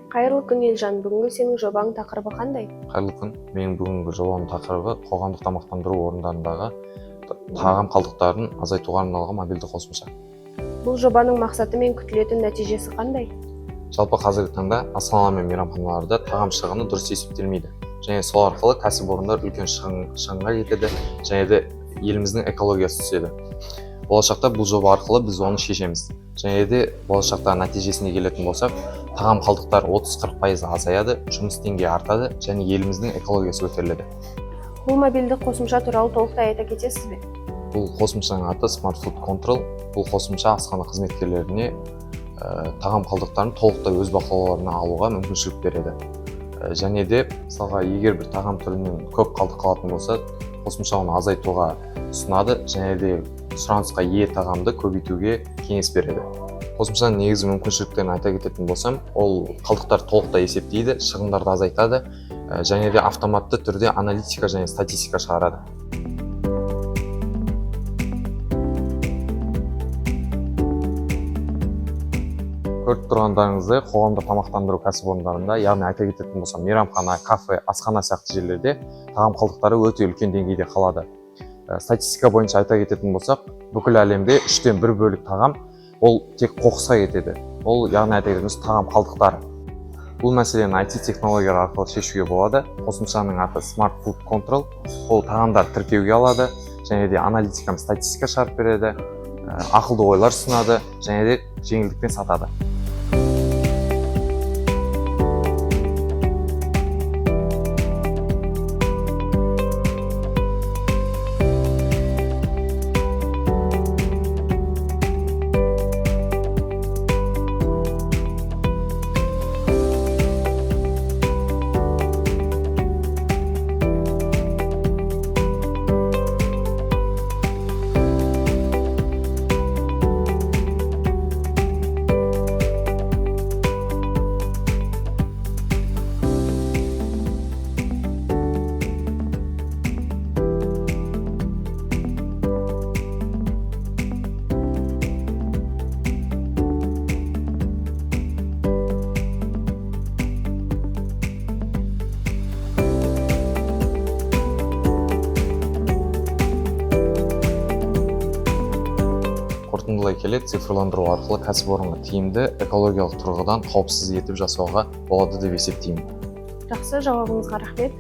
Қайырлы күн Елжан, бүгінгі сенің жобаң тақырыбы қандай? Қайырлы күн. Менің бүгінгі жобамның тақырыбы қоғамдық тамақтандыру орындарындағы тағам қалдықтарын азайтуға арналған мобильді қосымша. Бұл жобаның мақсаты мен күтілетін нәтижесі қандай? Жалпы қазіргі таңда асханалар мен мейрамханаларда тағам шығыны дұрыс есептелмейді. Және сол арқылы кәсіпорындар үлкен шығынға кетеді, және де еліміздің экологиясы түседі. Болашақта бұл жоба арқылы біз оны шешеміз. Және де болашақта нәтижесіне келетін болсақ, тағам қалдықтар 30-40% азаяды, жұмыс деңгейі артады және еліміздің экологиясы көтеріледі. Бұл мобильді қосымша туралы толықтай айта кетесіз бе? Бұл қосымшаның аты Smart Food Control. Бұл қосымша асхана қызметкерлеріне тағам қалдықтарын толықтай өз бақылауларына алуға мүмкіншілік береді. Және де мысалға егер бір тағам түрінен көп қалдық қалатын болса, қосымша оны азайтуға ұсынады және де сұранысқа ие тағамды көбейтуге кеңес береді. Қосымшаның негізгі мүмкіншіліктерін айта кететін болсам, ол қалдықтар толықтай есептейді, шығындарды азайтады және де автоматты түрде аналитика және статистика шығарады. Көріп тұрғандарыңыздай, қоғамдық тамақтандыру кәсіпорындарында, яғни айта кететін болсам, мейрамхана, кафе, асхана сияқты жерлерде тағам қалдықтары өте үлкен деңгейде қалады. Статистика бойынша айта кететін болсақ, бүкіл әлемде 3-тен 1 бөлік тағам ол тек қоқысқа кетеді. Ол яғни айта кететін тағам қалдықтары. Бұл мәселені IT технологиялар арқылы шешуге болады. Қосымшаның аты Smart Food Control. Ол тағамдар тіркеуге алады және де аналитика мен статистика шығарып береді, ақылды ойлар ұсынады және де жеңілдікпен сатады. Қорытындылай келе, цифрландыру арқылы кәсіпорынға тиімді, экологиялық тұрғыдан қауіпсіз етіп жасауға болады деп есептеймін. Жақсы, жауабыңызға рахмет.